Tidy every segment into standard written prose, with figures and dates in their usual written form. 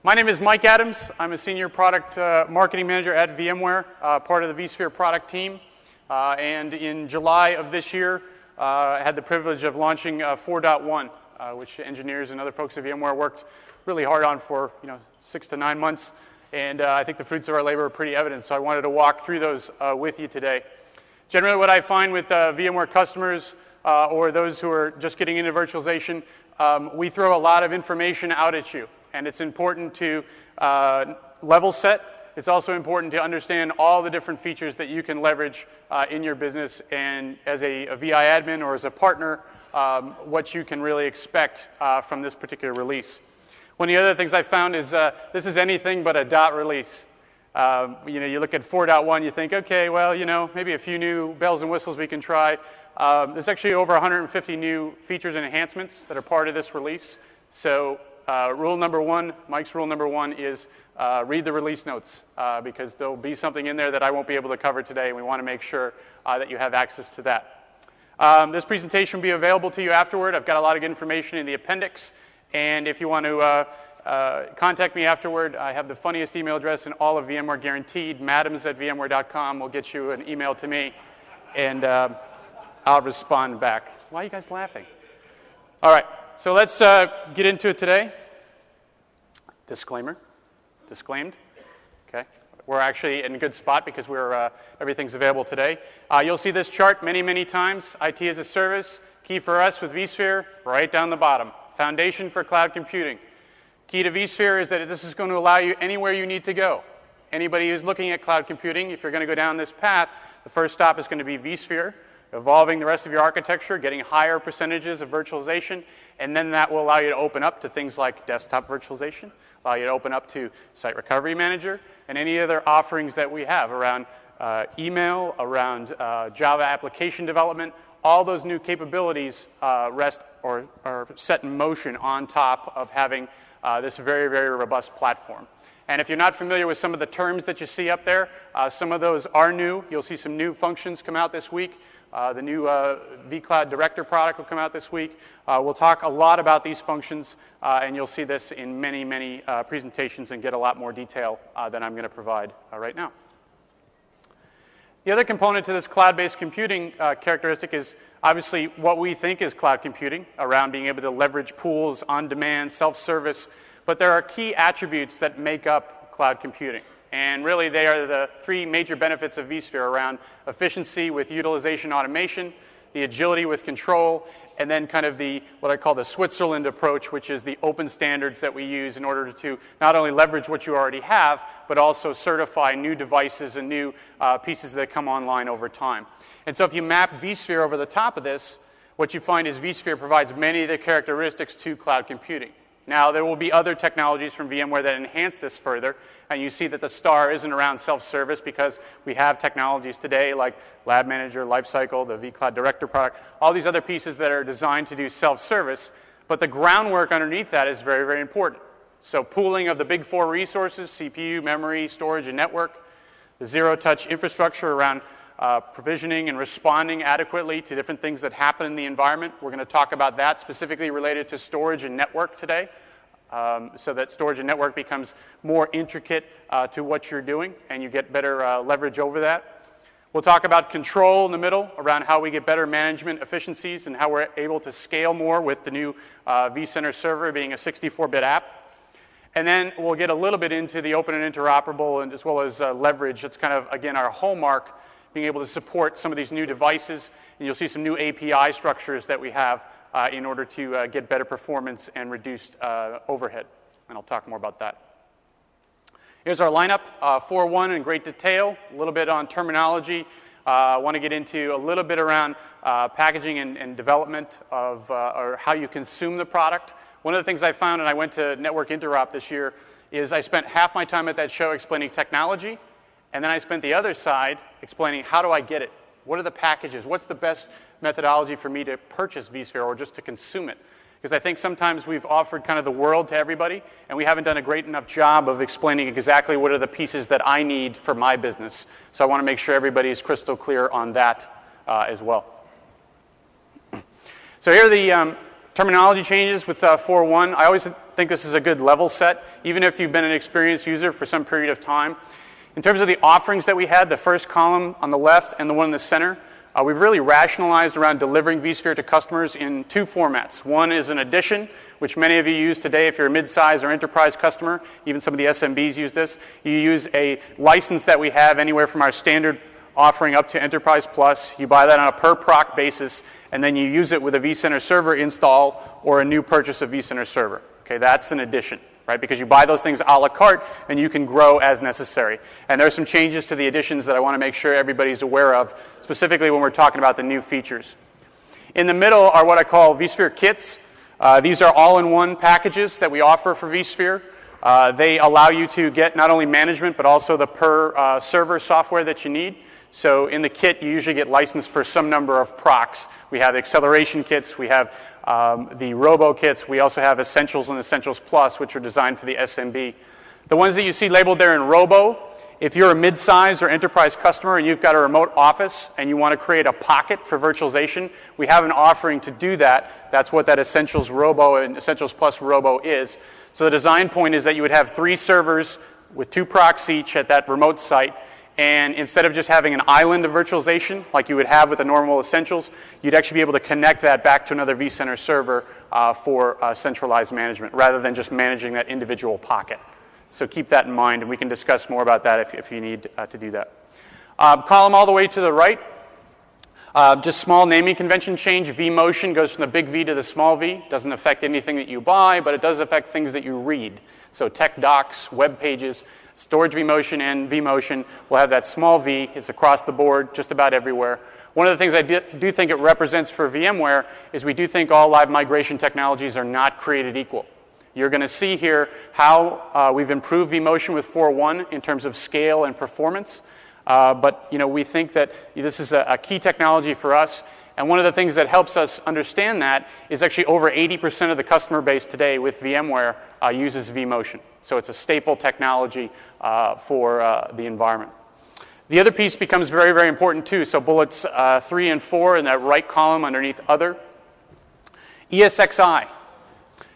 My name is Mike Adams. I'm a senior product marketing manager at VMware, part of the vSphere product team. And in July of this year, I had the privilege of launching 4.1, which engineers and other folks at VMware worked really hard on for 6 to 9 months. And I think the fruits of our labor are pretty evident, so I wanted to walk through those with you today. Generally, what I find with VMware customers or those who are just getting into virtualization, we throw a lot of information out at you. And it's important to level set. It's also important to understand all the different features that you can leverage in your business, and as a VI admin or as a partner, what you can really expect from this particular release. One of the other things I found is this is anything but a dot release. You look at 4.1, you think, okay, well, maybe a few new bells and whistles we can try. There's actually over 150 new features and enhancements that are part of this release. So rule number one, Mike's rule number one is read the release notes because there'll be something in there that I won't be able to cover today, and we want to make sure that you have access to that. This presentation will be available to you afterward. I've got a lot of information in the appendix, and if you want to contact me afterward, I have the funniest email address in all of VMware guaranteed, madams@vmware.com. will get you an email to me, and I'll respond back. Why are you guys laughing? All right. So let's get into it today. Disclaimer. Disclaimed. Okay. We're actually in a good spot because everything's available today. You'll see this chart many, many times. IT as a service. Key for us with vSphere, right down the bottom. Foundation for cloud computing. Key to vSphere is that this is going to allow you anywhere you need to go. Anybody who's looking at cloud computing, if you're going to go down this path, the first stop is going to be vSphere, evolving the rest of your architecture, getting higher percentages of virtualization, and then that will allow you to open up to things like desktop virtualization, allow you to open up to Site Recovery Manager, and any other offerings that we have around email, around Java application development. All those new capabilities rest or are set in motion on top of having this very, very robust platform. And if you're not familiar with some of the terms that you see up there, some of those are new. You'll see some new functions come out this week. The new vCloud Director product will come out this week. We'll talk a lot about these functions, and you'll see this in many, many presentations and get a lot more detail than I'm going to provide right now. The other component to this cloud-based computing characteristic is obviously what we think is cloud computing, around being able to leverage pools, on-demand, self-service. But there are key attributes that make up cloud computing. And really, they are the three major benefits of vSphere around efficiency with utilization automation, the agility with control, and then kind of what I call the Switzerland approach, which is the open standards that we use in order to not only leverage what you already have, but also certify new devices and new pieces that come online over time. And so if you map vSphere over the top of this, what you find is vSphere provides many of the characteristics to cloud computing. Now, there will be other technologies from VMware that enhance this further, and you see that the star isn't around self-service because we have technologies today like Lab Manager, Lifecycle, the vCloud Director product, all these other pieces that are designed to do self-service, but the groundwork underneath that is very, very important. So pooling of the big four resources, CPU, memory, storage, and network, the zero-touch infrastructure around provisioning and responding adequately to different things that happen in the environment. We're going to talk about that specifically related to storage and network today, so that storage and network becomes more intricate to what you're doing, and you get better leverage over that. We'll talk about control in the middle, around how we get better management efficiencies and how we're able to scale more with the new vCenter server being a 64-bit app. And then we'll get a little bit into the open and interoperable, and as well as leverage. It's kind of, again, our hallmark, being able to support some of these new devices. And you'll see some new API structures that we have in order to get better performance and reduced overhead. And I'll talk more about that. Here's our lineup, 4.1 in great detail, a little bit on terminology. I want to get into a little bit around packaging and development of or how you consume the product. One of the things I found, and I went to Network Interop this year, is I spent half my time at that show explaining technology, and then I spent the other side explaining how do I get it? What are the packages? What's the best methodology for me to purchase vSphere or just to consume it? Because I think sometimes we've offered kind of the world to everybody, and we haven't done a great enough job of explaining exactly what are the pieces that I need for my business. So I want to make sure everybody is crystal clear on that as well. So here are the terminology changes with 4.1. I always think this is a good level set, even if you've been an experienced user for some period of time. In terms of the offerings that we had, the first column on the left and the one in the center, we've really rationalized around delivering vSphere to customers in two formats. One is an edition, which many of you use today if you're a mid-size or enterprise customer. Even some of the SMBs use this. You use a license that we have anywhere from our standard offering up to Enterprise Plus. You buy that on a per-proc basis, and then you use it with a vCenter server install or a new purchase of vCenter server. Okay, that's an edition, right? Because you buy those things a la carte, and you can grow as necessary. And there are some changes to the editions that I want to make sure everybody's aware of, specifically when we're talking about the new features. In the middle are what I call vSphere kits. These are all-in-one packages that we offer for vSphere. They allow you to get not only management, but also the per-server software that you need. So in the kit, you usually get licensed for some number of procs. We have acceleration kits. We have the Robo kits. We also have Essentials and Essentials Plus, which are designed for the SMB. The ones that you see labeled there in Robo, if you're a mid-size or enterprise customer and you've got a remote office and you want to create a pocket for virtualization, we have an offering to do that. That's what that Essentials Robo and Essentials Plus Robo is. So the design point is that you would have 3 servers with 2 procs each at that remote site. And instead of just having an island of virtualization like you would have with the normal Essentials, you'd actually be able to connect that back to another vCenter server for centralized management rather than just managing that individual pocket. So keep that in mind, and we can discuss more about that if you need to do that. Column all the way to the right, just small naming convention change. vMotion goes from the big V to the small v. Doesn't affect anything that you buy, but it does affect things that you read. So tech docs, web pages, storage vMotion and vMotion will have that small v. It's across the board, just about everywhere. One of the things I do think it represents for VMware is we do think all live migration technologies are not created equal. You're going to see here how we've improved vMotion with 4.1 in terms of scale and performance. But we think that this is a key technology for us. And one of the things that helps us understand that is actually over 80% of the customer base today with VMware uses vMotion. So it's a staple technology for the environment. The other piece becomes very, very important too. So bullets 3 and 4 in that right column underneath Other. ESXi.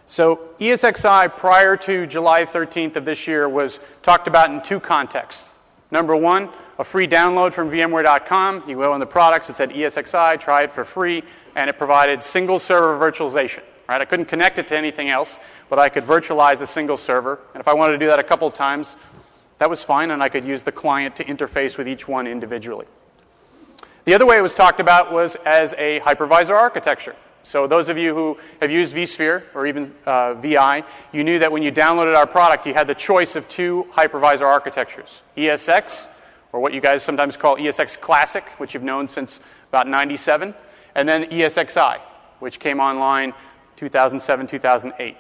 So ESXi prior to July 13th of this year was talked about in 2 contexts. Number 1, a free download from VMware.com. You go in the products, it said ESXi, try it for free, and it provided single server virtualization. Right? I couldn't connect it to anything else, but I could virtualize a single server. And if I wanted to do that a couple of times, that was fine, and I could use the client to interface with each one individually. The other way it was talked about was as a hypervisor architecture. So those of you who have used vSphere or even VAAI, you knew that when you downloaded our product, you had the choice of 2 hypervisor architectures. ESX, or what you guys sometimes call ESX Classic, which you've known since about 97, and then ESXi, which came online 2007, 2008.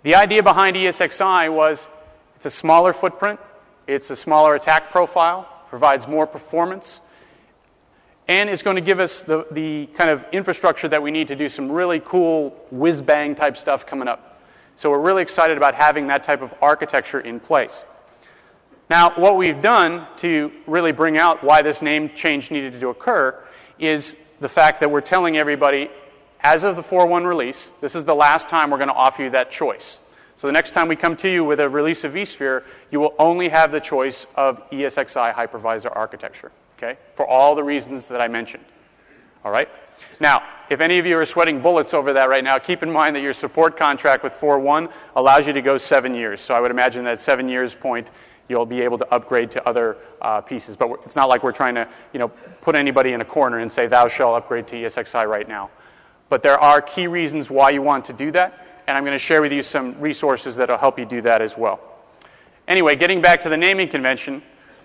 The idea behind ESXi was it's a smaller footprint, it's a smaller attack profile, provides more performance, and is going to give us the kind of infrastructure that we need to do some really cool whiz-bang type stuff coming up. So we're really excited about having that type of architecture in place. Now, what we've done to really bring out why this name change needed to occur is the fact that we're telling everybody, as of the 4.1 release, this is the last time we're going to offer you that choice. So the next time we come to you with a release of vSphere, you will only have the choice of ESXi hypervisor architecture. Okay, for all the reasons that I mentioned. All right? Now, if any of you are sweating bullets over that right now, keep in mind that your support contract with 4.1 allows you to go 7 years. So I would imagine that at 7 years point, you'll be able to upgrade to other pieces. But it's not like we're trying to put anybody in a corner and say, thou shalt upgrade to ESXi right now. But there are key reasons why you want to do that, and I'm going to share with you some resources that will help you do that as well. Anyway, getting back to the naming convention,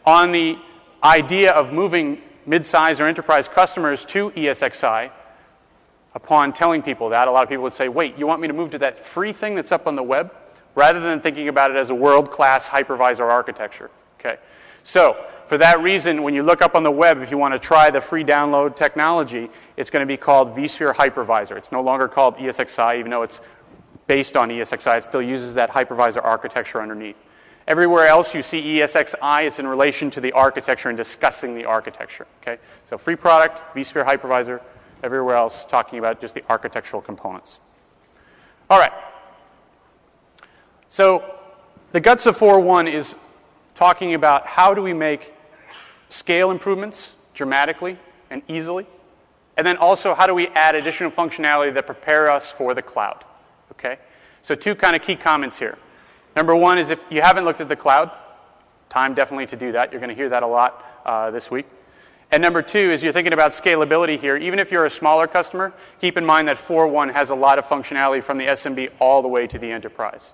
on the idea of moving mid-size or enterprise customers to ESXi, upon telling people that, a lot of people would say, wait, you want me to move to that free thing that's up on the web? Rather than thinking about it as a world-class hypervisor architecture. Okay. So, for that reason, when you look up on the web, if you want to try the free download technology, it's going to be called vSphere Hypervisor. It's no longer called ESXi, even though it's based on ESXi. It still uses that hypervisor architecture underneath. Everywhere else you see ESXi, it's in relation to the architecture and discussing the architecture. Okay? So free product, vSphere Hypervisor, everywhere else talking about just the architectural components. All right. So the guts of 4.1 is talking about how do we make scale improvements dramatically and easily, and then also how do we add additional functionality that prepare us for the cloud. Okay? So two kind of key comments here. Number one is if you haven't looked at the cloud, time definitely to do that. You're going to hear that a lot this week. And number two is you're thinking about scalability here. Even if you're a smaller customer, keep in mind that 4.1 has a lot of functionality from the SMB all the way to the enterprise.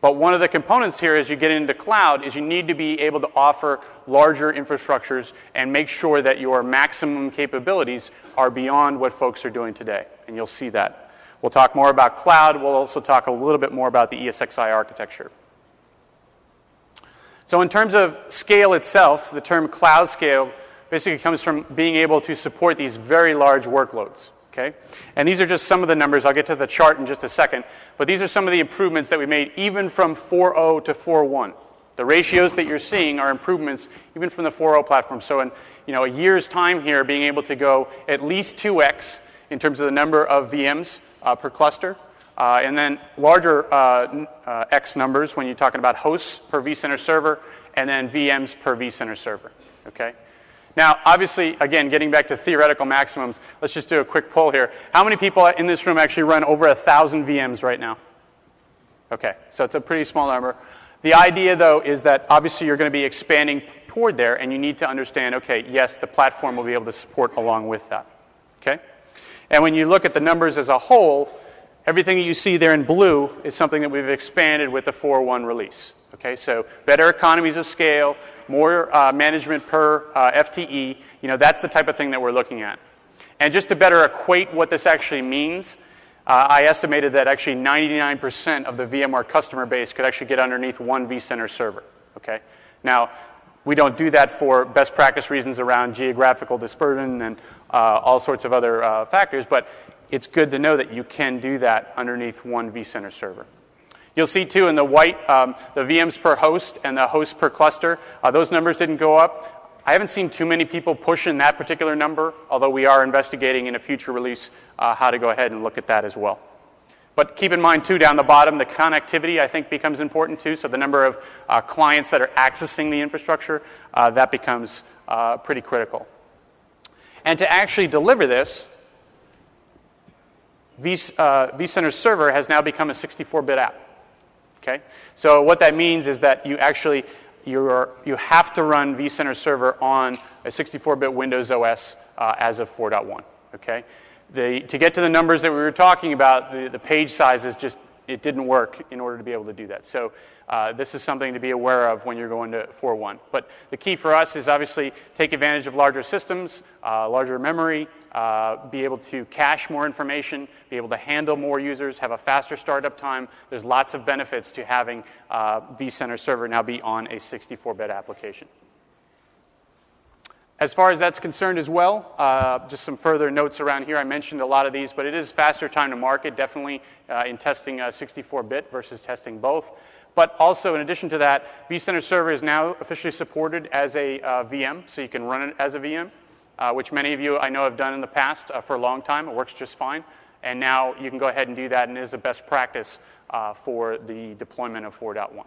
But one of the components here as you get into cloud is you need to be able to offer larger infrastructures and make sure that your maximum capabilities are beyond what folks are doing today. And you'll see that. We'll talk more about cloud. We'll also talk a little bit more about the ESXi architecture. So in terms of scale itself, the term cloud scale basically comes from being able to support these very large workloads. Okay? And these are just some of the numbers. I'll get to the chart in just a second. But these are some of the improvements that we made even from 4.0 to 4.1. The ratios that you're seeing are improvements even from the 4.0 platform. So in a year's time here, being able to go at least 2x in terms of the number of VMs per cluster, and then larger X numbers when you're talking about hosts per vCenter server, and then VMs per vCenter server. Okay? Now, obviously, again, getting back to theoretical maximums, let's just do a quick poll here. How many people in this room actually run over 1,000 VMs right now? Okay, so it's a pretty small number. The idea, though, is that obviously you're going to be expanding toward there, and you need to understand, okay, yes, the platform will be able to support along with that. Okay? And when you look at the numbers as a whole, everything that you see there in blue is something that we've expanded with the 4.1 release. Okay, so better economies of scale, more management per FTE. That's the type of thing that we're looking at. And just to better equate what this actually means, I estimated that actually 99% of the VMware customer base could actually get underneath one vCenter server. Okay, now we don't do that for best practice reasons around geographical dispersion and all sorts of other factors, but it's good to know that you can do that underneath one vCenter server. You'll see, too, in the white, the VMs per host and the hosts per cluster. Those numbers didn't go up. I haven't seen too many people push in that particular number, although we are investigating in a future release how to go ahead and look at that as well. But keep in mind, too, down the bottom, the connectivity, I think, becomes important, too. So the number of clients that are accessing the infrastructure, that becomes pretty critical. And to actually deliver this, vCenter Server has now become a 64-bit app. Okay? So what that means is that you have to run vCenter Server on a 64-bit Windows OS as of 4.1. Okay? To get to the numbers that we were talking about, the page sizes it didn't work in order to be able to do that. So this is something to be aware of when you're going to 4.1. But the key for us is obviously take advantage of larger systems, larger memory, be able to cache more information, be able to handle more users, have a faster startup time. There's lots of benefits to having vCenter Server now be on a 64-bit application. As far as that's concerned as well, just some further notes around here. I mentioned a lot of these, but it is faster time to market, definitely in testing 64-bit versus testing both. But also, in addition to that, vCenter Server is now officially supported as a VM, so you can run it as a VM, which many of you I know have done in the past for a long time. It works just fine. And now you can go ahead and do that, and it is a best practice for the deployment of 4.1.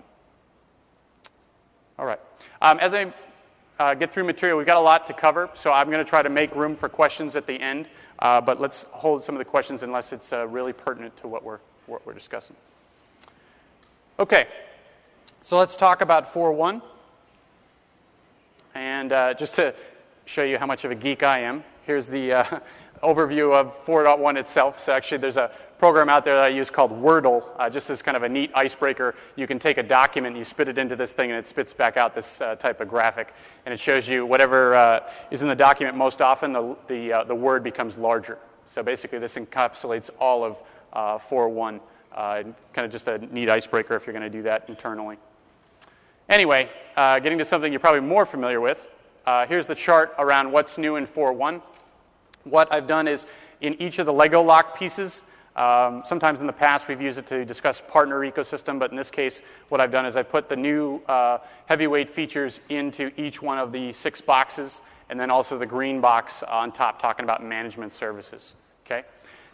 All right. As I get through material, we've got a lot to cover, so I'm going to try to make room for questions at the end. But let's hold some of the questions unless it's really pertinent to what we're discussing. Okay, so let's talk about 4.1. And just to show you how much of a geek I am, here's the overview of 4.1 itself. So actually there's a program out there that I use called Wordle, just as kind of a neat icebreaker. You can take a document, you spit it into this thing, and it spits back out this type of graphic. And it shows you whatever is in the document most often, the word becomes larger. So basically this encapsulates all of 4.1. Kind of just a neat icebreaker if you're going to do that internally. Anyway, getting to something you're probably more familiar with. Here's the chart around what's new in 4.1. What I've done is in each of the Lego lock pieces, sometimes in the past we've used it to discuss partner ecosystem, but in this case what I've done is I put the new heavyweight features into each one of the 6 boxes, and then also the green box on top talking about management services. Okay?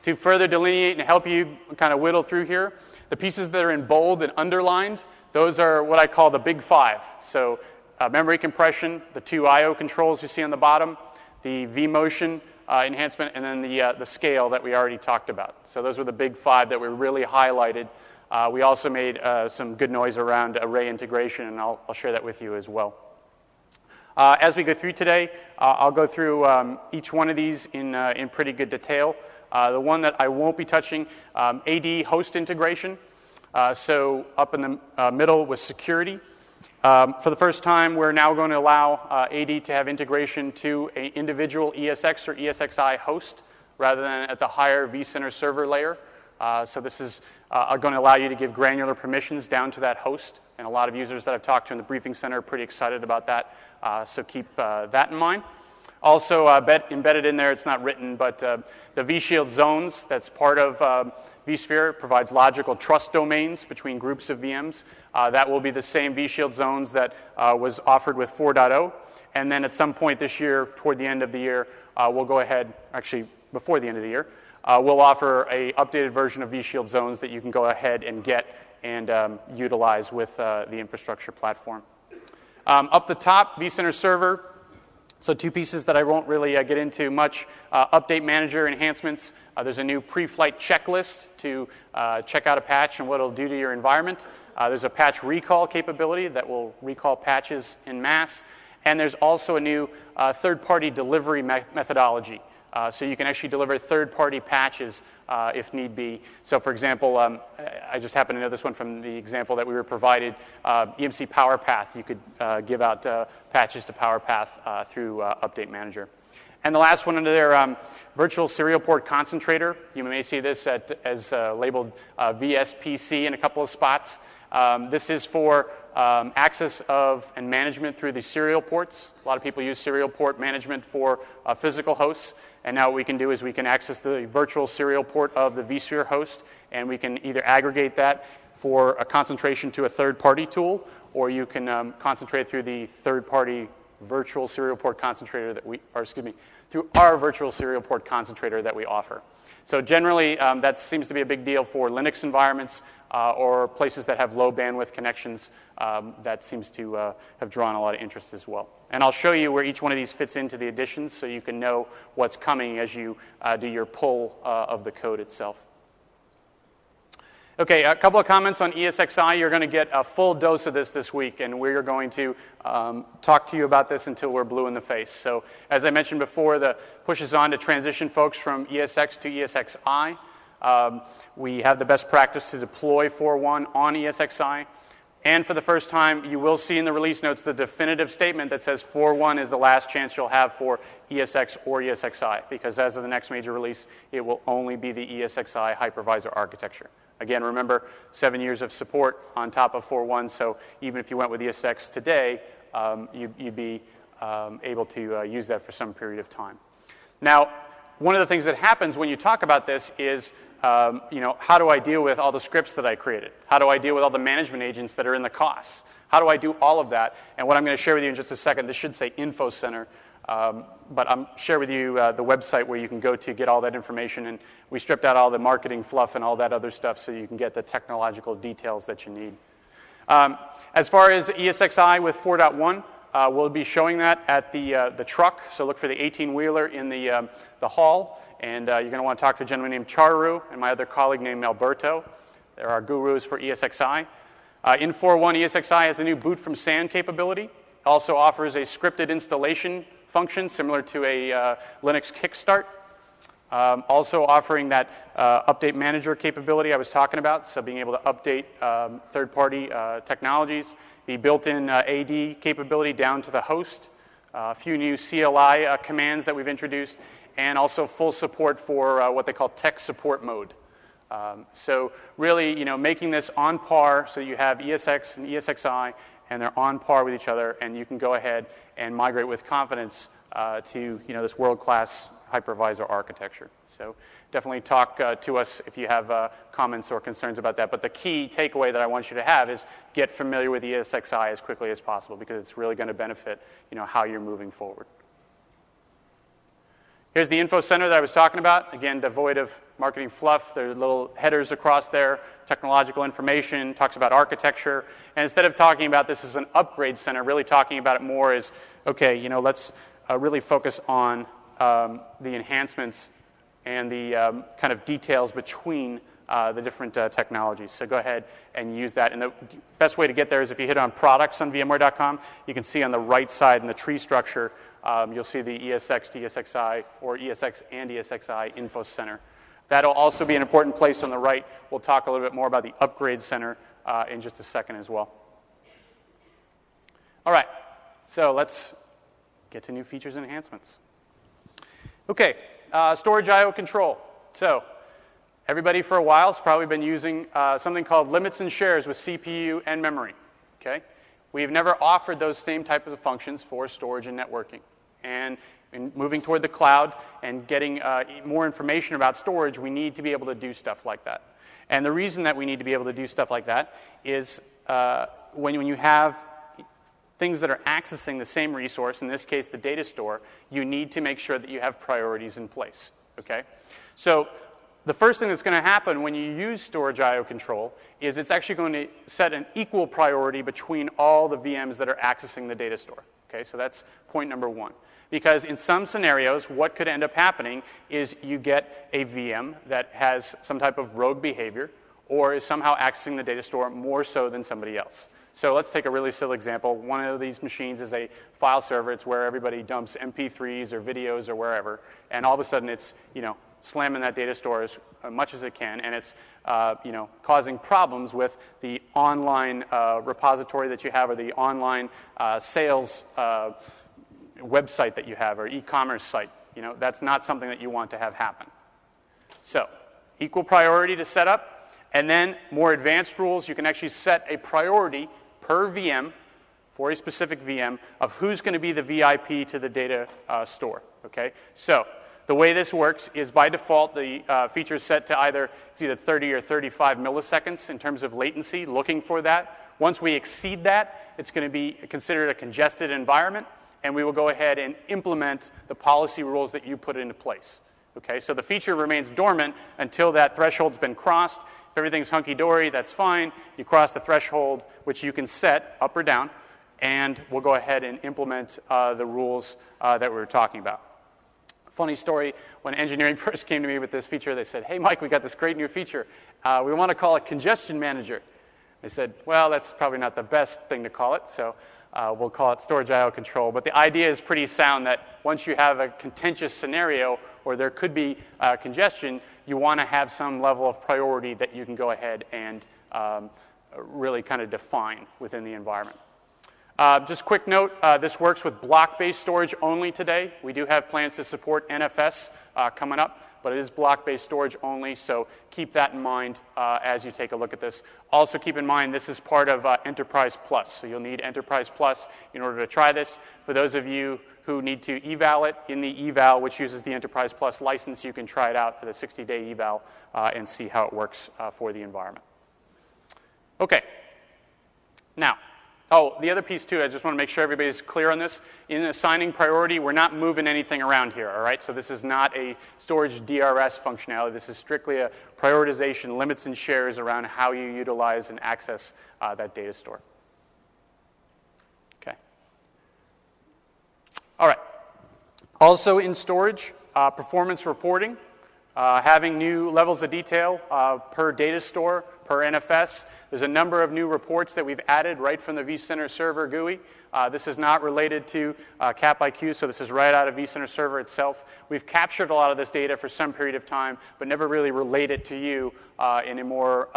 To further delineate and help you kind of whittle through here, The pieces that are in bold and underlined, those are what I call the big five. So memory compression, the 2 I/O controls you see on the bottom, the vMotion enhancement, and then the scale that we already talked about. So those were the big five that were really highlighted. We also made some good noise around array integration, and I'll share that with you as well. As we go through today, I'll go through each one of these in pretty good detail. The one that I won't be touching, AD host integration. So up in the middle was security. For the first time, we're now going to allow AD to have integration to an individual ESX or ESXi host rather than at the higher vCenter server layer. So this is going to allow you to give granular permissions down to that host. And a lot of users that I've talked to in the briefing center are pretty excited about that. So keep that in mind. Also embedded in there, it's not written, but the vShield zones, that's part of vSphere, provides logical trust domains between groups of VMs. That will be the same vShield zones that was offered with 4.0. And then at some point this year, toward the end of the year, we'll go ahead, actually before the end of the year, we'll offer an updated version of vShield zones that you can go ahead and get and utilize with the infrastructure platform. Up the top, vCenter Server. So 2 pieces that I won't really get into much. Update Manager enhancements. There's a new pre-flight checklist to check out a patch and what it'll do to your environment. There's a patch recall capability that will recall patches en masse. And there's also a new third-party delivery methodology. So you can actually deliver third-party patches if need be. So for example, I just happen to know this one from the example that we were provided, EMC PowerPath. You could give out patches to PowerPath through Update Manager. And the last one under there, Virtual Serial Port Concentrator. You may see this as labeled VSPC in a couple of spots. This is for access of and management through the serial ports. A lot of people use serial port management for physical hosts. And now what we can do is we can access the virtual serial port of the vSphere host, and we can either aggregate that for a concentration to a third-party tool, or you can concentrate through the third-party virtual serial port concentrator that we, or excuse me, through our virtual serial port concentrator that we offer. So generally, that seems to be a big deal for Linux environments or places that have low bandwidth connections. That seems to have drawn a lot of interest as well. And I'll show you where each one of these fits into the additions so you can know what's coming as you do your pull of the code itself. Okay, a couple of comments on ESXi. You're going to get a full dose of this week, and we're going to talk to you about this until we're blue in the face. So as I mentioned before, the push is on to transition folks from ESX to ESXi. We have the best practice to deploy 4.1 on ESXi. And for the first time, you will see in the release notes the definitive statement that says 4.1 is the last chance you'll have for ESX or ESXi, because as of the next major release, it will only be the ESXi hypervisor architecture. Again, remember, 7 years of support on top of 4.1, so even if you went with ESX today, you'd be able to use that for some period of time. Now, one of the things that happens when you talk about this is, how do I deal with all the scripts that I created? How do I deal with all the management agents that are in the costs? How do I do all of that? And what I'm going to share with you in just a second, this should say Info Center, but I'm share with you the website where you can go to get all that information. And we stripped out all the marketing fluff and all that other stuff so you can get the technological details that you need. As far as ESXi with 4.1, we'll be showing that at the truck. So look for the 18-wheeler in the hall. And you're going to want to talk to a gentleman named Charu and my other colleague named Alberto. They're our gurus for ESXi. In 4.1, ESXi has a new boot from SAN capability. Also offers a scripted installation function similar to a Linux kickstart. Also offering that update manager capability I was talking about, so being able to update third-party technologies. The built-in AD capability down to the host. A few new CLI commands that we've introduced. And also full support for what they call tech support mode. So really, making this on par so you have ESX and ESXi, and they're on par with each other, and you can go ahead and migrate with confidence to this world-class hypervisor architecture. So definitely talk to us if you have comments or concerns about that. But the key takeaway that I want you to have is get familiar with ESXi as quickly as possible, because it's really going to benefit how you're moving forward. Here's the info center that I was talking about. Again, devoid of marketing fluff. There are little headers across there, technological information, talks about architecture. And instead of talking about this as an upgrade center, really talking about it more as, okay, let's really focus on the enhancements and the kind of details between the different technologies. So go ahead and use that. And the best way to get there is if you hit on products on VMware.com, you can see on the right side in the tree structure, you'll see the ESX to ESXi or ESX and ESXi info center. That'll also be an important place on the right. We'll talk a little bit more about the upgrade center in just a second as well. All right, so let's get to new features and enhancements. Okay, storage I/O control. So everybody for a while has probably been using something called limits and shares with CPU and memory. Okay, we've never offered those same types of functions for storage and networking. And in moving toward the cloud and getting more information about storage, we need to be able to do stuff like that. And the reason that we need to be able to do stuff like that is when you have things that are accessing the same resource, in this case the data store, you need to make sure that you have priorities in place. Okay? So the first thing that's going to happen when you use storage I/O control is it's actually going to set an equal priority between all the VMs that are accessing the data store. Okay? So that's point number one. Because in some scenarios, what could end up happening is you get a VM that has some type of rogue behavior or is somehow accessing the data store more so than somebody else. So let's take a really silly example. One of these machines is a file server. It's where everybody dumps MP3s or videos or wherever. And all of a sudden it's, slamming that data store as much as it can. And it's, causing problems with the online repository that you have or the online sales website that you have or e-commerce site. That's not something that you want to have happen. So equal priority to set up. And then more advanced rules, you can actually set a priority per VM for a specific VM of who's going to be the VIP to the data store. Okay? So the way this works is by default the feature is set to either 30 or 35 milliseconds in terms of latency, looking for that. Once we exceed that, it's going to be considered a congested environment, and we will go ahead and implement the policy rules that you put into place. Okay? So the feature remains dormant until that threshold's been crossed. If everything's hunky-dory, that's fine. You cross the threshold, which you can set up or down, and we'll go ahead and implement the rules that we were talking about. Funny story, when engineering first came to me with this feature, they said, hey, Mike, we got this great new feature. We want to call it Congestion Manager. I said, well, that's probably not the best thing to call it, so we'll call it Storage I/O Control. But the idea is pretty sound that once you have a contentious scenario or there could be congestion, you want to have some level of priority that you can go ahead and really kind of define within the environment. Just quick note, this works with block-based storage only today. We do have plans to support NFS coming up, but it is block-based storage only, so keep that in mind as you take a look at this. Also keep in mind this is part of Enterprise Plus, so you'll need Enterprise Plus in order to try this. For those of you who need to eval it, in the eval, which uses the Enterprise Plus license, you can try it out for the 60-day eval and see how it works for the environment. Okay. Now, the other piece, too, I just want to make sure everybody's clear on this. In assigning priority, we're not moving anything around here, all right? So this is not a storage DRS functionality. This is strictly a prioritization, limits and shares around how you utilize and access that data store. Okay. All right. Also in storage, performance reporting, having new levels of detail per data store, per NFS. There's a number of new reports that we've added right from the vCenter server GUI. This is not related to CapIQ, so this is right out of vCenter server itself. We've captured a lot of this data for some period of time, but never really relayed it to you in a more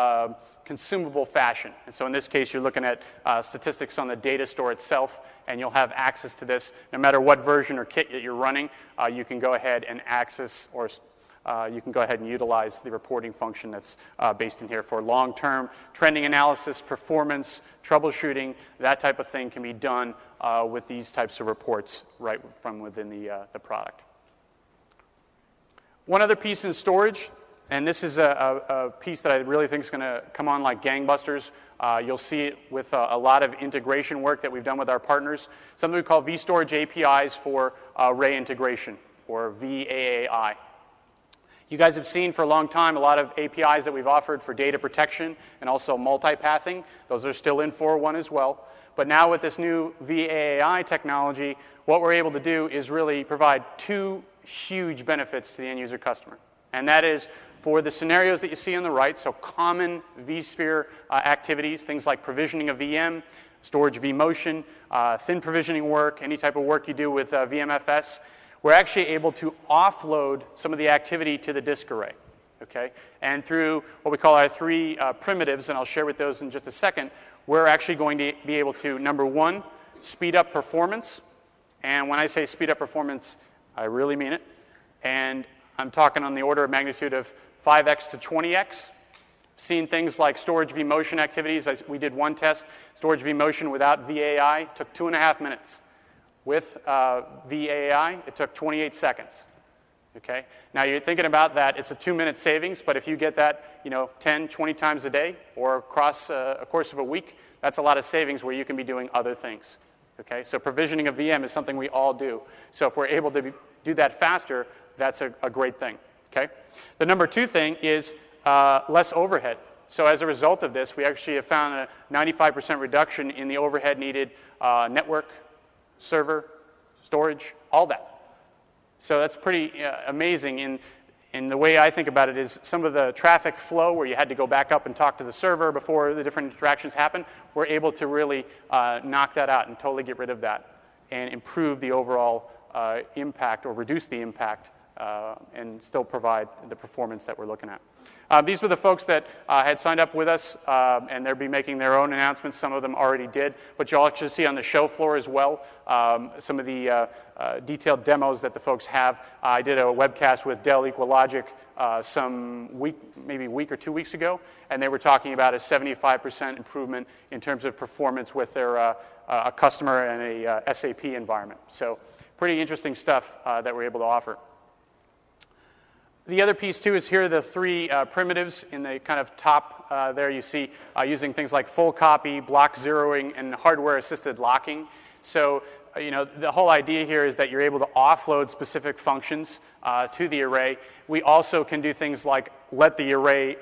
consumable fashion. And so in this case, you're looking at statistics on the data store itself, and you'll have access to this. No matter what version or kit that you're running, you can go ahead and access or you can go ahead and utilize the reporting function that's based in here for long-term trending analysis, performance, troubleshooting. That type of thing can be done with these types of reports right from within the product. One other piece in storage, and this is a piece that I really think is going to come on like gangbusters. You'll see it with a lot of integration work that we've done with our partners, something we call vStorage APIs for array integration. or VAAI. You guys have seen for a long time a lot of APIs that we've offered for data protection and also multipathing. Those are still in 4.1 as well. But now with this new VAAI technology, what we're able to do is really provide two huge benefits to the end user customer. And that is for the scenarios that you see on the right, so common vSphere activities, things like provisioning of VM, storage vMotion, thin provisioning work, any type of work you do with VMFS, we're actually able to offload some of the activity to the disk array. Okay? And through what we call our three primitives, and I'll share with those in just a second, we're actually going to be able to, number one, speed up performance. And when I say speed up performance, I really mean it. And I'm talking on the order of magnitude of 5x to 20x. Seen things like storage vMotion activities. We did one test. Storage vMotion without VAAI took 2.5 minutes. With VAAI, it took 28 seconds. Okay? Now you're thinking about that, it's a 2-minute savings, but if you get that 10, 20 times a day or across a course of a week, that's a lot of savings where you can be doing other things. Okay? So provisioning of VM is something we all do. So if we're able to do that faster, that's a great thing. Okay? The number two thing is less overhead. So as a result of this, we actually have found a 95% reduction in the overhead needed network, server, storage, all that. So that's pretty amazing. In the way I think about it is some of the traffic flow where you had to go back up and talk to the server before the different interactions happen, we're able to really knock that out and totally get rid of that and improve the overall impact or reduce the impact and still provide the performance that we're looking at. These were the folks that had signed up with us, and they'll be making their own announcements. Some of them already did, but you'll actually see on the show floor as well some of the detailed demos that the folks have. I did a webcast with Dell EqualLogic maybe a week or 2 weeks ago, and they were talking about a 75% improvement in terms of performance with their a customer and a SAP environment. So pretty interesting stuff that we're able to offer. The other piece, too, is here are the three primitives in the kind of top there you see using things like full copy, block zeroing, and hardware-assisted locking. So, the whole idea here is that you're able to offload specific functions to the array. We also can do things like let the array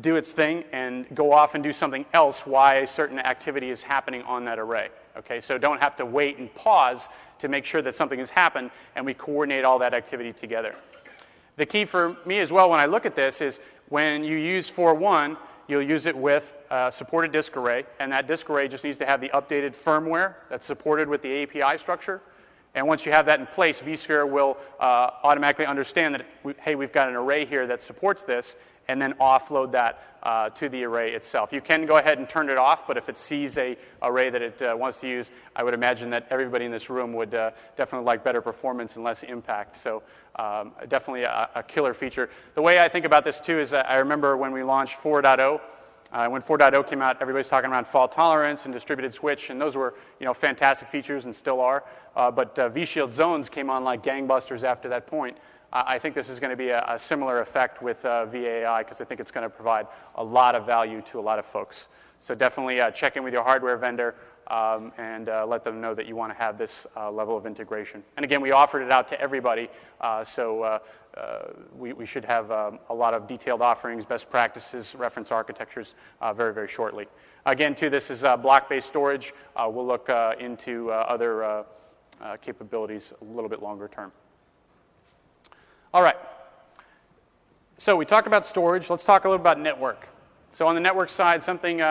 do its thing and go off and do something else while a certain activity is happening on that array. Okay, so don't have to wait and pause to make sure that something has happened, and we coordinate all that activity together. The key for me as well when I look at this is when you use 4.1, you'll use it with a supported disk array, and that disk array just needs to have the updated firmware that's supported with the API structure. And once you have that in place, vSphere will automatically understand that, hey, we've got an array here that supports this, and then offload that to the array itself. You can go ahead and turn it off, but if it sees an array that it wants to use, I would imagine that everybody in this room would definitely like better performance and less impact. So definitely a killer feature. The way I think about this, too, is I remember when we launched 4.0. When 4.0 came out, everybody's talking around fault tolerance and distributed switch, and those were fantastic features and still are. But vShield zones came on like gangbusters after that point. I think this is going to be a similar effect with VAAI because I think it's going to provide a lot of value to a lot of folks. So definitely check in with your hardware vendor and let them know that you want to have this level of integration. And again, we offered it out to everybody, so we should have a lot of detailed offerings, best practices, reference architectures very, very shortly. Again, too, this is block-based storage. We'll look into other capabilities a little bit longer term. All right. So we talked about storage. Let's talk a little about network. So on the network side, something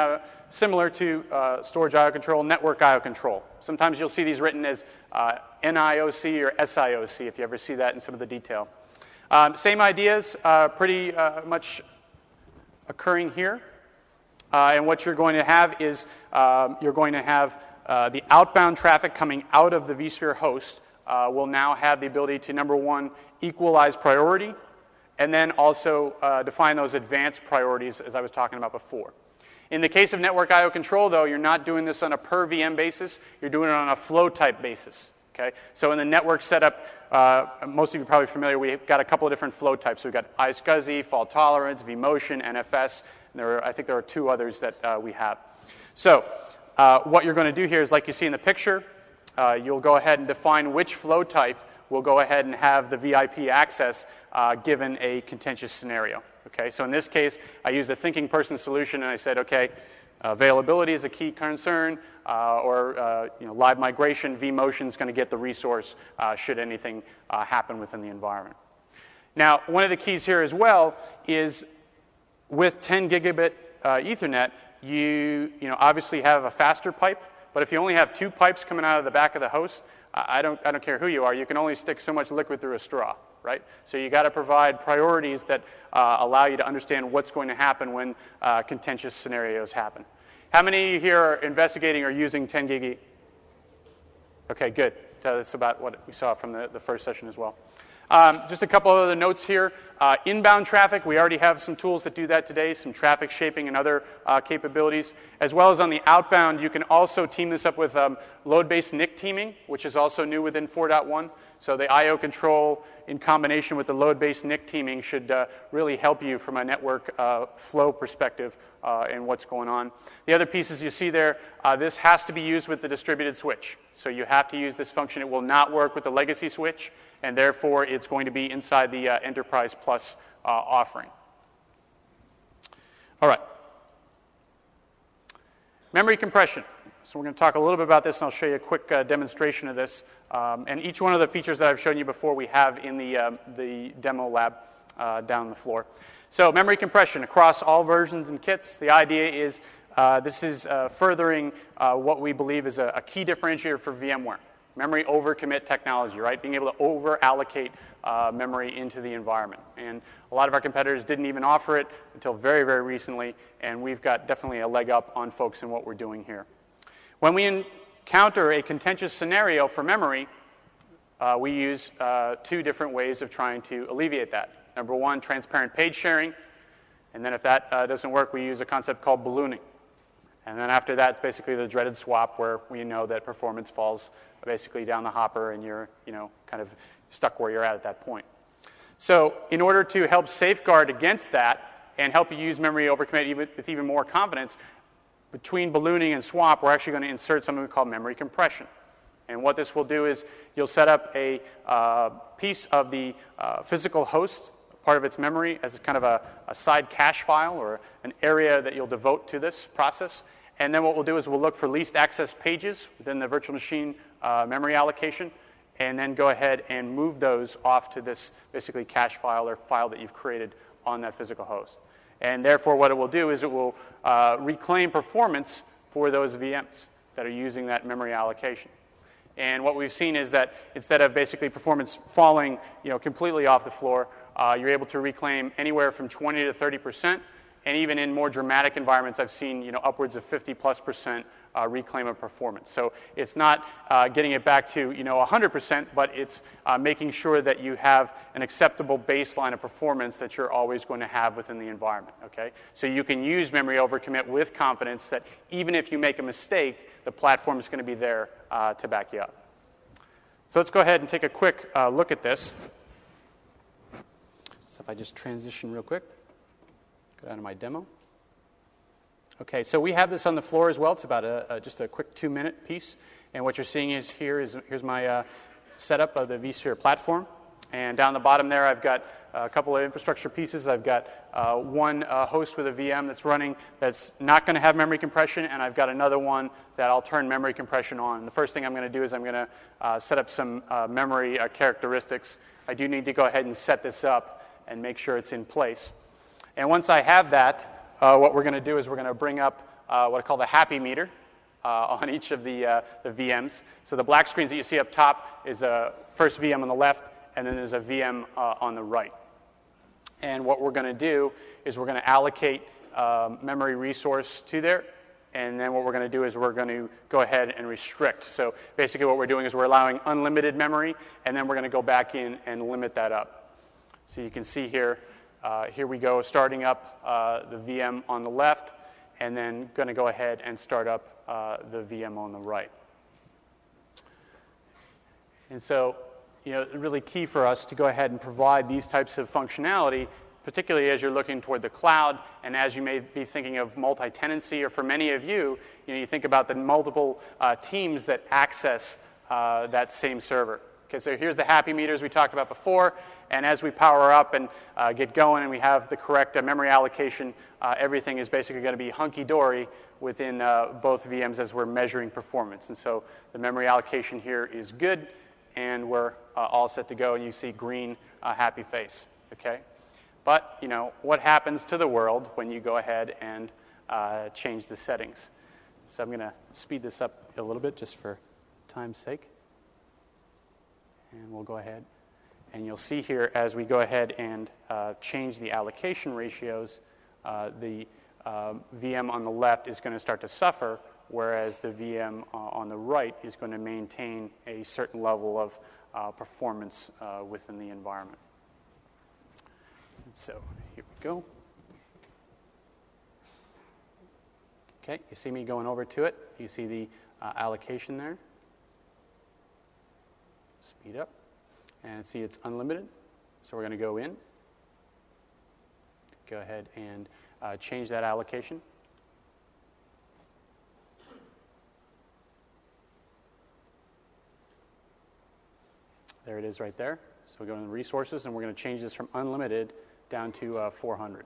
similar to storage I/O control, network I/O control. Sometimes you'll see these written as NIOC or SIOC, if you ever see that in some of the detail. Same ideas, pretty much occurring here. And what you're going to have is you're going to have the outbound traffic coming out of the vSphere host will now have the ability to, number one, equalize priority, and then also define those advanced priorities as I was talking about before. In the case of network I/O control, though, you're not doing this on a per VM basis. You're doing it on a flow type basis. Okay? So in the network setup, most of you are probably familiar, we've got a couple of different flow types. We've got iSCSI, fault tolerance, vMotion, NFS, and I think there are two others that we have. So what you're going to do here is, like you see in the picture, you'll go ahead and define which flow type will go ahead and have the VIP access given a contentious scenario. Okay, so in this case, I used a thinking person solution, and I said, okay, availability is a key concern, or live migration, vMotion is going to get the resource should anything happen within the environment. Now, one of the keys here as well is with 10 gigabit Ethernet, you obviously have a faster pipe, but if you only have 2 pipes coming out of the back of the host, I don't care who you are, you can only stick so much liquid through a straw, right? So you got to provide priorities that allow you to understand what's going to happen when contentious scenarios happen. How many here are investigating or using 10 gig? Okay, good. That's about what we saw from the first session as well. Just a couple of other notes here. Inbound traffic, we already have some tools that do that today, some traffic shaping and other capabilities. As well as on the outbound, you can also team this up with load-based NIC teaming, which is also new within 4.1. So the I/O control in combination with the load-based NIC teaming should really help you from a network flow perspective and what's going on. The other pieces you see there, this has to be used with the distributed switch. So you have to use this function. It will not work with the legacy switch, and therefore it's going to be inside the Enterprise Plus offering. All right. Memory compression. So we're going to talk a little bit about this, and I'll show you a quick demonstration of this. And each one of the features that I've shown you before we have in the demo lab down the floor. So memory compression across all versions and kits. The idea is this is furthering what we believe is a key differentiator for VMware. Memory overcommit technology, right? Being able to over-allocate memory into the environment. And a lot of our competitors didn't even offer it until very, very recently, and we've got definitely a leg up on folks in what we're doing here. When we encounter a contentious scenario for memory, we use 2 different ways of trying to alleviate that. Number 1, transparent page sharing, and then if that doesn't work, we use a concept called ballooning. And then after that, it's basically the dreaded swap where we know that performance falls basically down the hopper and you're kind of stuck where you're at that point. So in order to help safeguard against that and help you use memory overcommit with even more confidence, between ballooning and swap, we're actually going to insert something we call memory compression. And what this will do is you'll set up a piece of the physical host, part of its memory, as kind of a side cache file or an area that you'll devote to this process. And then what we'll do is we'll look for least access pages within the virtual machine memory allocation, and then go ahead and move those off to this basically cache file or file that you've created on that physical host. And therefore what it will do is it will reclaim performance for those VMs that are using that memory allocation. And what we've seen is that instead of basically performance falling completely off the floor, you're able to reclaim anywhere from 20 to 30%. And even in more dramatic environments, I've seen upwards of 50+% reclaim of performance. So it's not getting it back to 100%, but it's making sure that you have an acceptable baseline of performance that you're always going to have within the environment. Okay, so you can use memory overcommit with confidence that even if you make a mistake, the platform is going to be there to back you up. So let's go ahead and take a quick look at this. So if I just transition real quick. Go down to my demo. Okay, so we have this on the floor as well. It's about just a quick 2-minute piece. And what you're seeing is here's my setup of the vSphere platform. And down the bottom there, I've got a couple of infrastructure pieces. I've got one host with a VM that's running that's not going to have memory compression, and I've got another one that I'll turn memory compression on. The first thing I'm going to do is I'm going to set up some memory characteristics. I do need to go ahead and set this up and make sure it's in place. And once I have that, what we're going to do is we're going to bring up what I call the happy meter on each of the VMs. So the black screens that you see up top is a first VM on the left, and then there's a VM on the right. And what we're going to do is we're going to allocate memory resource to there, and then what we're going to do is we're going to go ahead and restrict. So basically what we're doing is we're allowing unlimited memory, and then we're going to go back in and limit that up. So you can see here, here we go, starting up the VM on the left, and then going to go ahead and start up the VM on the right. And so, really key for us to go ahead and provide these types of functionality, particularly as you're looking toward the cloud, and as you may be thinking of multi-tenancy, or for many of you, you think about the multiple teams that access that same server. Okay, so here's the happy meters we talked about before, and as we power up and get going and we have the correct memory allocation, everything is basically going to be hunky-dory within both VMs as we're measuring performance. And so the memory allocation here is good, and we're all set to go, and you see green happy face. Okay? But, you know, what happens to the world when you go ahead and change the settings? So I'm going to speed this up a little bit just for time's sake. And we'll go ahead. And you'll see here as we go ahead and change the allocation ratios, the VM on the left is going to start to suffer, whereas the VM on the right is going to maintain a certain level of performance within the environment. And so here we go. Okay, you see me going over to it. You see the allocation there. Speed up. And see it's unlimited. So we're going to go in. Go ahead and change that allocation. There it is right there. So we go into resources, and we're going to change this from unlimited down to 400.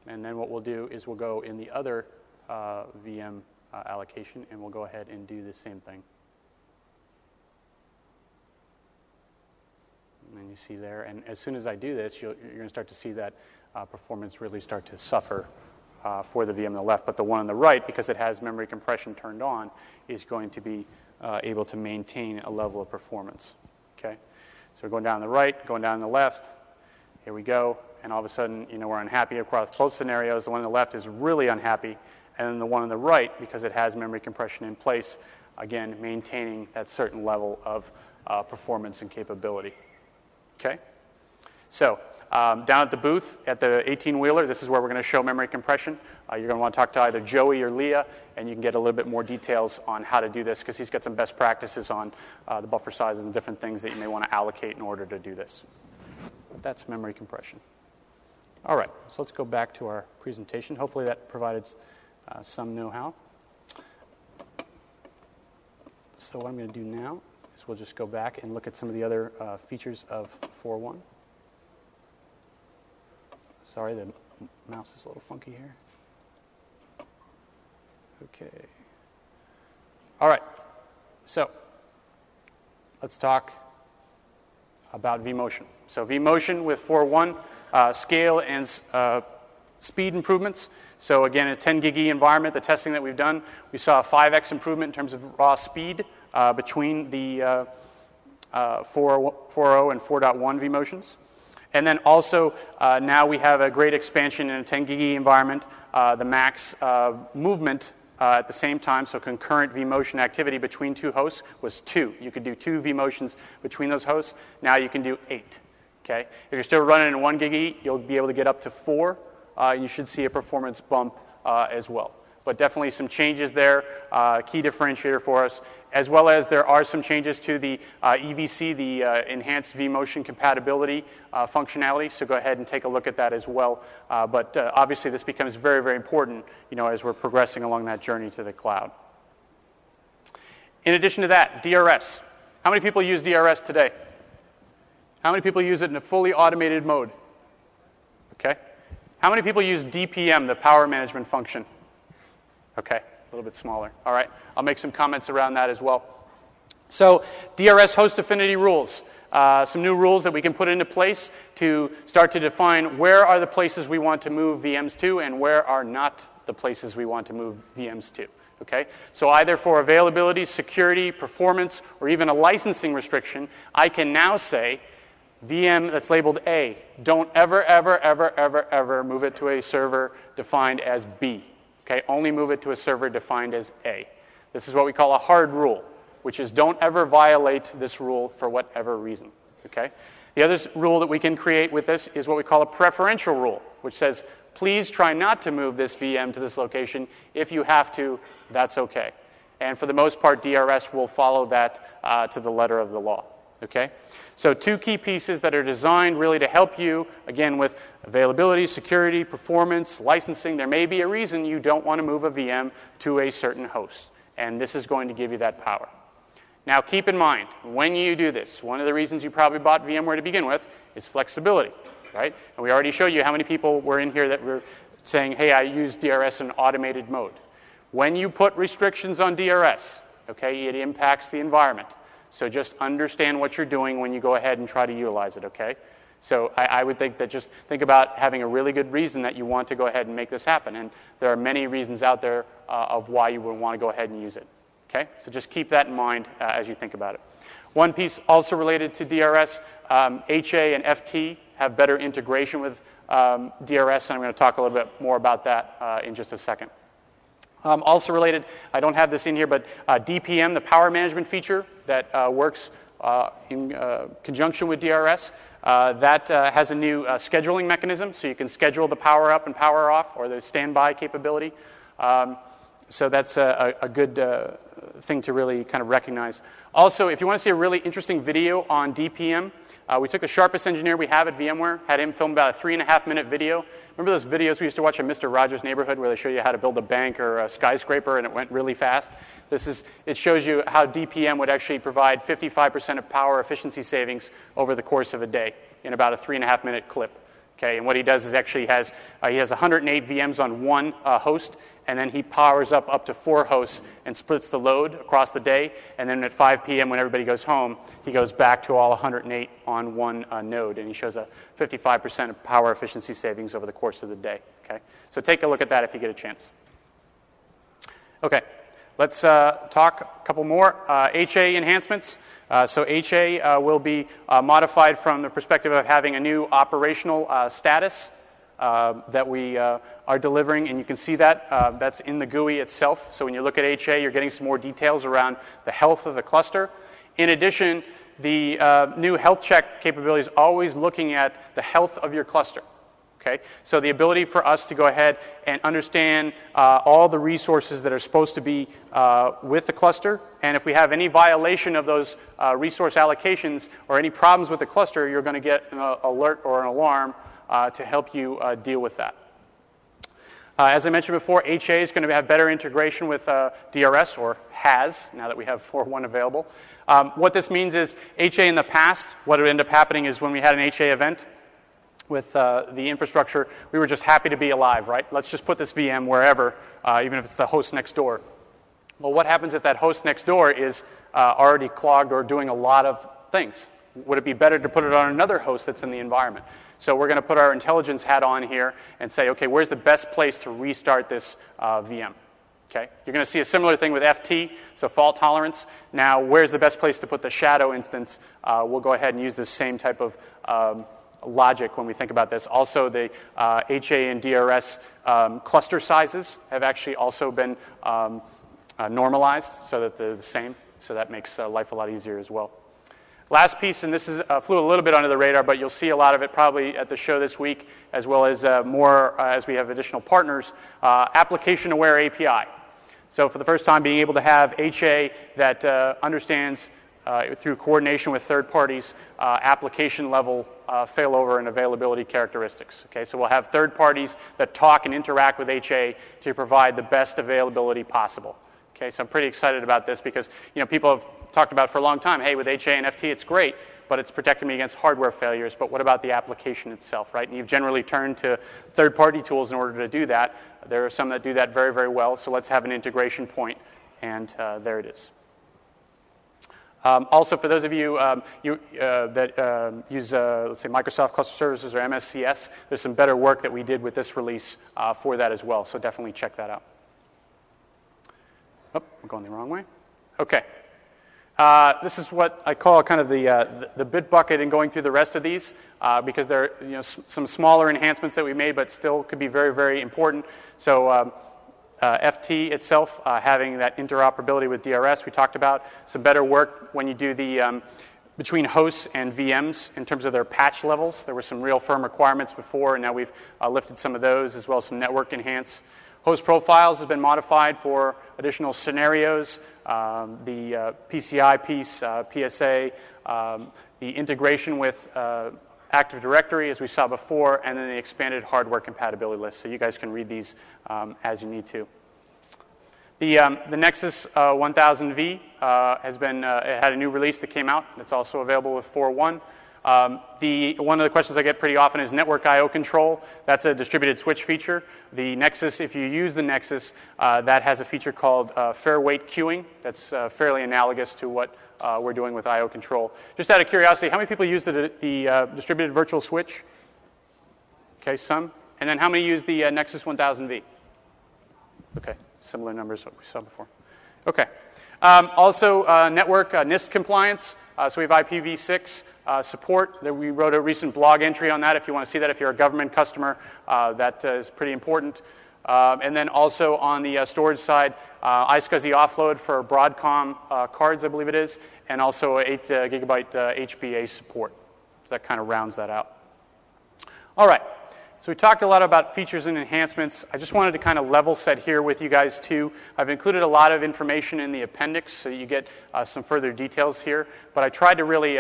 And then what we'll do is we'll go in the other VM allocation, and we'll go ahead and do the same thing. And you see there, and as soon as I do this, you're going to start to see that performance really start to suffer for the VM on the left. But the one on the right, because it has memory compression turned on, is going to be able to maintain a level of performance. Okay, so we're going down the right, going down the left. Here we go, and all of a sudden, you know, we're unhappy across both scenarios. The one on the left is really unhappy, and then the one on the right, because it has memory compression in place, again, maintaining that certain level of performance and capability. Okay, so down at the booth at the 18-wheeler, this is where we're going to show memory compression. You're going to want to talk to either Joey or Leah, and you can get a little bit more details on how to do this, because he's got some best practices on the buffer sizes and different things that you may want to allocate in order to do this. But that's memory compression. All right, so let's go back to our presentation. Hopefully that provided some know-how. So what I'm going to do now is we'll just go back and look at some of the other features of 4.1. Sorry, the mouse is a little funky here. Okay. All right. So let's talk about vMotion. So vMotion with 4.1, scale and speed improvements. So again, a 10 gig E environment, the testing that we've done, we saw a 5x improvement in terms of raw speed between the 4.0 and 4.1 vMotions. And then also, now we have a great expansion in a 10 gig E environment. The max movement at the same time, so concurrent vMotion activity between two hosts was 2. You could do 2 vMotions between those hosts. Now you can do 8. Okay? If you're still running in 1 gig E, you'll be able to get up to 4. You should see a performance bump as well. But definitely some changes there, key differentiator for us, as well as there are some changes to the EVC, the enhanced vMotion compatibility functionality. So go ahead and take a look at that as well. But obviously this becomes very, very important, you know, as we're progressing along that journey to the cloud. In addition to that, DRS. How many people use DRS today? How many people use it in a fully automated mode? Okay. How many people use DPM, the power management function? Okay, a little bit smaller. All right, I'll make some comments around that as well. So DRS host affinity rules. Some new rules that we can put into place to start to define where are the places we want to move VMs to and where are not the places we want to move VMs to. Okay, so either for availability, security, performance, or even a licensing restriction, I can now say VM that's labeled A, don't ever, ever, ever, ever, ever move it to a server defined as B. Okay, only move it to a server defined as A. This is what we call a hard rule, which is don't ever violate this rule for whatever reason. Okay? The other rule that we can create with this is what we call a preferential rule, which says, please try not to move this VM to this location. If you have to, that's okay. And for the most part, DRS will follow that to the letter of the law. Okay? So 2 key pieces that are designed really to help you, again, with availability, security, performance, licensing. There may be a reason you don't want to move a VM to a certain host, and this is going to give you that power. Now keep in mind, when you do this, one of the reasons you probably bought VMware to begin with is flexibility, right? And we already showed you how many people were in here that were saying, hey, I use DRS in automated mode. When you put restrictions on DRS, okay, it impacts the environment. So just understand what you're doing when you go ahead and try to utilize it, okay? So I would think that just think about having a really good reason that you want to go ahead and make this happen. And there are many reasons out there of why you would want to go ahead and use it, okay? So just keep that in mind as you think about it. One piece also related to DRS, HA and FT have better integration with DRS, and I'm going to talk a little bit more about that in just a second. Also related, I don't have this in here, but DPM, the power management feature that works in conjunction with DRS, that has a new scheduling mechanism, so you can schedule the power up and power off, or the standby capability. So that's a good thing to really kind of recognize. Also, if you want to see a really interesting video on DPM, we took the sharpest engineer we have at VMware, had him film about a 3.5-minute video. Remember those videos we used to watch in Mr. Rogers' Neighborhood where they show you how to build a bank or a skyscraper and it went really fast? It shows you how DPM would actually provide 55% of power efficiency savings over the course of a day in about a 3.5-minute clip. Okay, and what he does is actually he has 108 VMs on one host, and then he powers up to 4 hosts and splits the load across the day. And then at 5 p.m. when everybody goes home, he goes back to all 108 on one node, and he shows a 55% of power efficiency savings over the course of the day. Okay, so take a look at that if you get a chance. Okay, let's talk a couple more HA enhancements. So HA will be modified from the perspective of having a new operational status that we are delivering, and you can see that. That's in the GUI itself. So when you look at HA, you're getting some more details around the health of the cluster. In addition, the new health check capability is always looking at the health of your cluster. Okay? So the ability for us to go ahead and understand all the resources that are supposed to be with the cluster, and if we have any violation of those resource allocations or any problems with the cluster, you're going to get an alert or an alarm to help you deal with that. As I mentioned before, HA is going to have better integration with DRS, or has, now that we have 4.1 available. What this means is HA in the past, what would end up happening is when we had an HA event, with the infrastructure, we were just happy to be alive, right? Let's just put this VM wherever, even if it's the host next door. Well, what happens if that host next door is already clogged or doing a lot of things? Would it be better to put it on another host that's in the environment? So we're going to put our intelligence hat on here and say, okay, where's the best place to restart this VM? Okay? You're going to see a similar thing with FT, so fault tolerance. Now, where's the best place to put the shadow instance? We'll go ahead and use this same type of logic when we think about this. Also, the HA and DRS cluster sizes have actually also been normalized so that they're the same. So that makes life a lot easier as well. Last piece, and this is flew a little bit under the radar, but you'll see a lot of it probably at the show this week, as well as more as we have additional partners, application-aware API. So for the first time, being able to have HA that understands through coordination with third parties, application-level failover and availability characteristics. Okay, so we'll have third parties that talk and interact with HA to provide the best availability possible. Okay, so I'm pretty excited about this because people have talked about for a long time, hey, with HA and FT it's great, but it's protecting me against hardware failures. But what about the application itself, right? And you've generally turned to third-party tools in order to do that. There are some that do that very, very well. So let's have an integration point, and there it is. Also, for those of you that use, let's say, Microsoft Cluster Services or MSCS, there's some better work that we did with this release for that as well. So definitely check that out. Oh, I'm going the wrong way. Okay. This is what I call kind of the Bitbucket in going through the rest of these because there are some smaller enhancements that we made, but still could be very, very important. So FT itself, having that interoperability with DRS, we talked about. Some better work when you do the between hosts and VMs in terms of their patch levels. There were some real firm requirements before, and now we've lifted some of those, as well as some network enhance. Host profiles has been modified for additional scenarios, the PCI piece, PSA, the integration with Active Directory, as we saw before, and then the expanded hardware compatibility list. So you guys can read these as you need to. The Nexus 1000V has been it had a new release that came out. It's also available with 4.1. One of the questions I get pretty often is network I/O control. That's a distributed switch feature. The Nexus, if you use the Nexus, that has a feature called fair weight queuing. That's fairly analogous to what we're doing with I/O control. Just out of curiosity, how many people use the distributed virtual switch? Okay, some. And then how many use the Nexus 1000V? Okay, similar numbers what we saw before. Okay. Also, network NIST compliance. So we have IPv6 support. We wrote a recent blog entry on that if you want to see that. If you're a government customer, that is pretty important. And then also on the storage side, iSCSI offload for Broadcom cards, I believe it is, and also 8 gigabyte HBA support. So that kind of rounds that out. All right. So we talked a lot about features and enhancements. I just wanted to kind of level set here with you guys too. I've included a lot of information in the appendix so you get some further details here. But I tried to really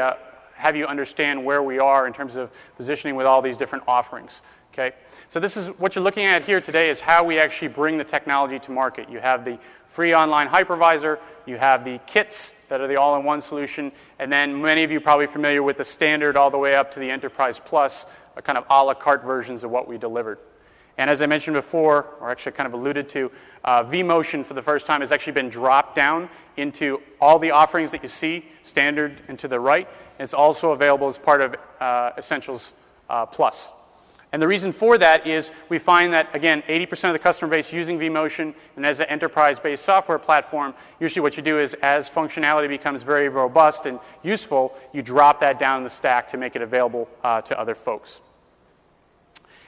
have you understand where we are in terms of positioning with all these different offerings. Okay? So this is what you're looking at here today is how we actually bring the technology to market. You have the free online hypervisor. You have the kits that are the all-in-one solution. And then many of you are probably familiar with the standard all the way up to the Enterprise Plus, kind of a la carte versions of what we delivered. And as I mentioned before, or actually kind of alluded to, vMotion for the first time has actually been dropped down into all the offerings that you see, standard and to the right. And it's also available as part of Essentials Plus. And the reason for that is we find that, again, 80% of the customer base using vMotion, and as an enterprise-based software platform, usually what you do is as functionality becomes very robust and useful, you drop that down the stack to make it available to other folks.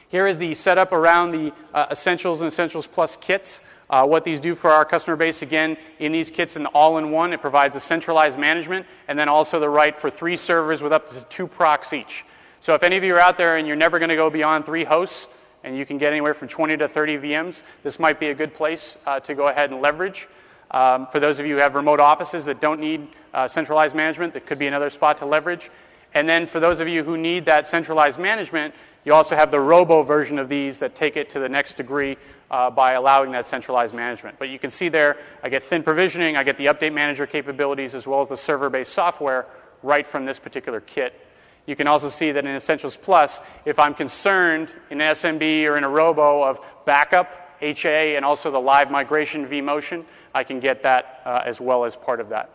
Here is the setup around the Essentials and Essentials Plus kits. What these do for our customer base, again, in these kits in the all-in-one, it provides a centralized management and then also the right for 3 servers with up to 2 procs each. So if any of you are out there and you're never going to go beyond 3 hosts and you can get anywhere from 20 to 30 VMs, this might be a good place to go ahead and leverage. For those of you who have remote offices that don't need centralized management, that could be another spot to leverage. And then for those of you who need that centralized management, you also have the robo version of these that take it to the next degree by allowing that centralized management. But you can see there, I get thin provisioning, I get the update manager capabilities as well as the server-based software right from this particular kit. You can also see that in Essentials Plus, if I'm concerned in SMB or in a robo of backup, HA, and also the live migration vMotion, I can get that as well as part of that.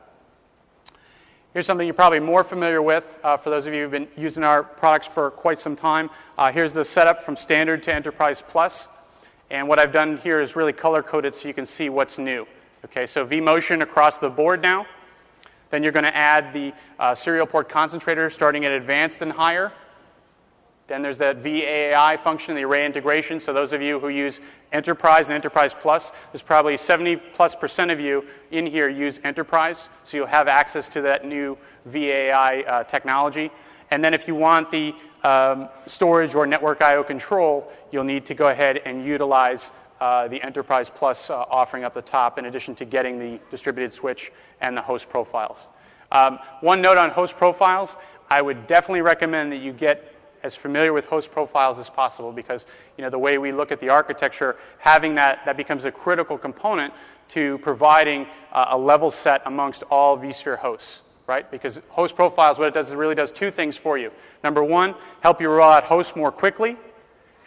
Here's something you're probably more familiar with for those of you who've been using our products for quite some time. Here's the setup from Standard to Enterprise Plus. And what I've done here is really color-coded so you can see what's new. Okay, so vMotion across the board now. Then you're going to add the serial port concentrator starting at advanced and higher. Then there's that VAAI function, the array integration. So those of you who use Enterprise and Enterprise Plus, there's probably 70+% of you in here use Enterprise. So you'll have access to that new VAAI technology. And then if you want the storage or network I/O control, you'll need to go ahead and utilize the Enterprise Plus offering up the top in addition to getting the distributed switch and the host profiles. One note on host profiles, I would definitely recommend that you get as familiar with host profiles as possible because the way we look at the architecture, having that becomes a critical component to providing a level set amongst all vSphere hosts, right? Because host profiles, what it does is it really does 2 things for you. Number 1, help you roll out hosts more quickly.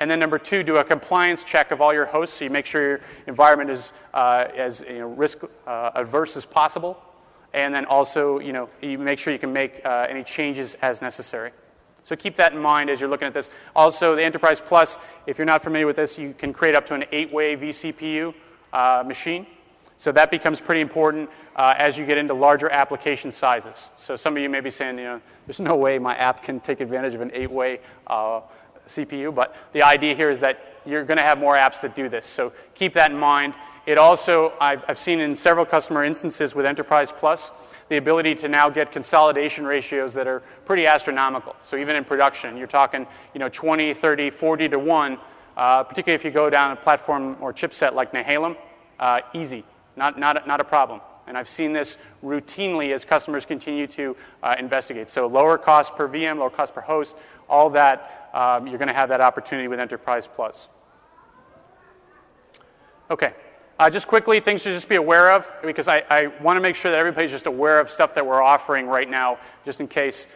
And then number 2, do a compliance check of all your hosts so you make sure your environment is as risk averse as possible. And then also, you make sure you can make any changes as necessary. So keep that in mind as you're looking at this. Also, the Enterprise Plus, if you're not familiar with this, you can create up to an 8-way vCPU machine. So that becomes pretty important as you get into larger application sizes. So some of you may be saying, there's no way my app can take advantage of an 8-way CPU. But the idea here is that you're going to have more apps that do this. So keep that in mind. It also, I've seen in several customer instances with Enterprise Plus, the ability to now get consolidation ratios that are pretty astronomical. So even in production, you're talking 20, 30, 40 to 1, particularly if you go down a platform or chipset like Nehalem, easy, not a problem. And I've seen this routinely as customers continue to investigate. So lower cost per VM, lower cost per host, all that, you're going to have that opportunity with Enterprise Plus. Okay. Just quickly, things to just be aware of, because I want to make sure that everybody's just aware of stuff that we're offering right now, just in case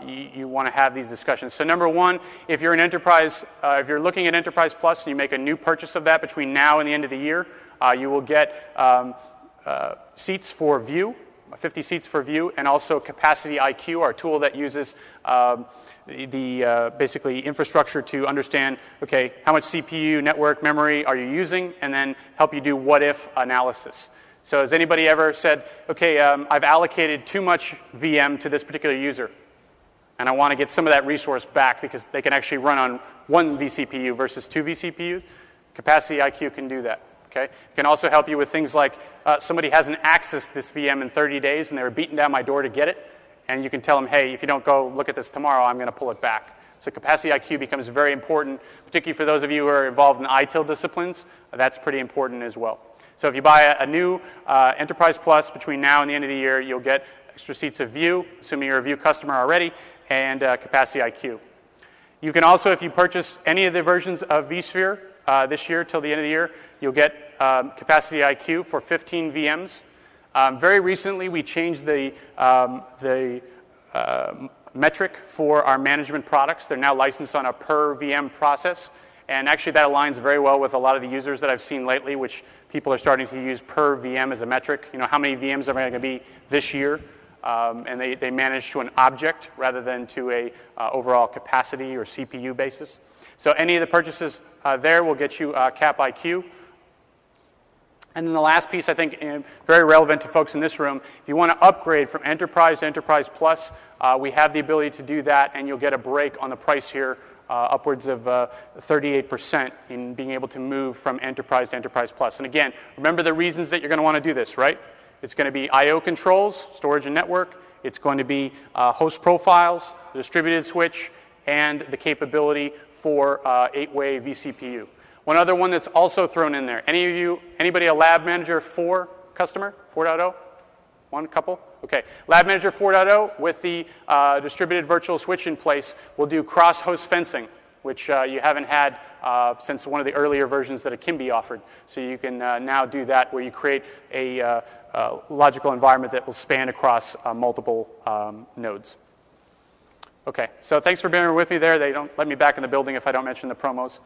you want to have these discussions. So number one, if you're an enterprise, if you're looking at Enterprise Plus and you make a new purchase of that between now and the end of the year, you will get seats for View, 50 seats for View, and also Capacity IQ, our tool that uses basically infrastructure to understand, okay, how much CPU, network, memory are you using, and then help you do what-if analysis. So has anybody ever said, okay, I've allocated too much VM to this particular user, and I want to get some of that resource back because they can actually run on one vCPU versus two vCPUs? Capacity IQ can do that. Okay? It can also help you with things like somebody hasn't accessed this VM in 30 days and they were beating down my door to get it, and you can tell them, hey, if you don't go look at this tomorrow, I'm going to pull it back. So Capacity IQ becomes very important, particularly for those of you who are involved in ITIL disciplines. That's pretty important as well. So if you buy a new Enterprise Plus between now and the end of the year, you'll get extra seats of View, assuming you're a View customer already, and Capacity IQ. You can also, if you purchase any of the versions of vSphere this year till the end of the year, you'll get Capacity IQ for 15 VMs. Very recently, we changed the metric for our management products. They're now licensed on a per VM process. And actually, that aligns very well with a lot of the users that I've seen lately, which people are starting to use per VM as a metric. You know, how many VMs are going to be this year? And they manage to an object rather than to a overall capacity or CPU basis. So any of the purchases there will get you Cap IQ. And then the last piece, I think, very relevant to folks in this room, if you want to upgrade from Enterprise to Enterprise Plus, we have the ability to do that, and you'll get a break on the price here, upwards of 38% in being able to move from Enterprise to Enterprise Plus. And again, remember the reasons that you're going to want to do this, right? It's going to be I/O controls, storage and network. It's going to be host profiles, the distributed switch, and the capability for 8-way vCPU. One other one that's also thrown in there. Anybody a Lab Manager 4 customer? 4.0? One couple? Okay. Lab Manager 4.0 with the distributed virtual switch in place will do cross-host fencing, which you haven't had since one of the earlier versions that it can be offered. So you can now do that where you create a logical environment that will span across multiple nodes. Okay, so thanks for being with me there. They don't let me back in the building if I don't mention the promos.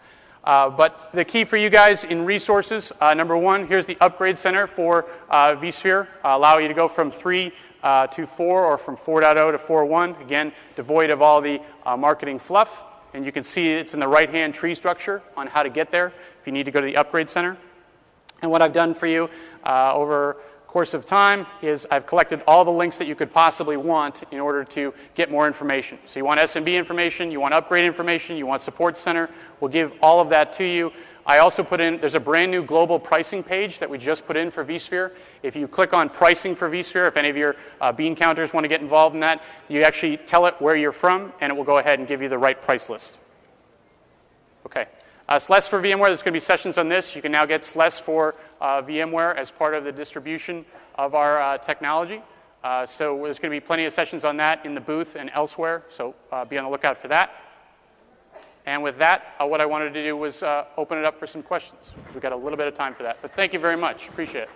But the key for you guys in resources, number one, here's the upgrade center for vSphere. Allow you to go from 3 to 4 or from 4.0 to 4.1. Again, devoid of all the marketing fluff. And you can see it's in the right-hand tree structure on how to get there if you need to go to the upgrade center. And what I've done for you over course of time is I've collected all the links that you could possibly want in order to get more information. So you want SMB information, you want upgrade information, you want support center. We'll give all of that to you. I also put in, there's a brand new global pricing page that we just put in for vSphere. If you click on pricing for vSphere, if any of your bean counters want to get involved in that, you actually tell it where you're from, and it will go ahead and give you the right price list. Okay. SLES for VMware, there's going to be sessions on this. You can now get SLES for VMware as part of the distribution of our technology. So there's going to be plenty of sessions on that in the booth and elsewhere, so be on the lookout for that. And with that, what I wanted to do was open it up for some questions. We've got a little bit of time for that. But thank you very much. Appreciate it.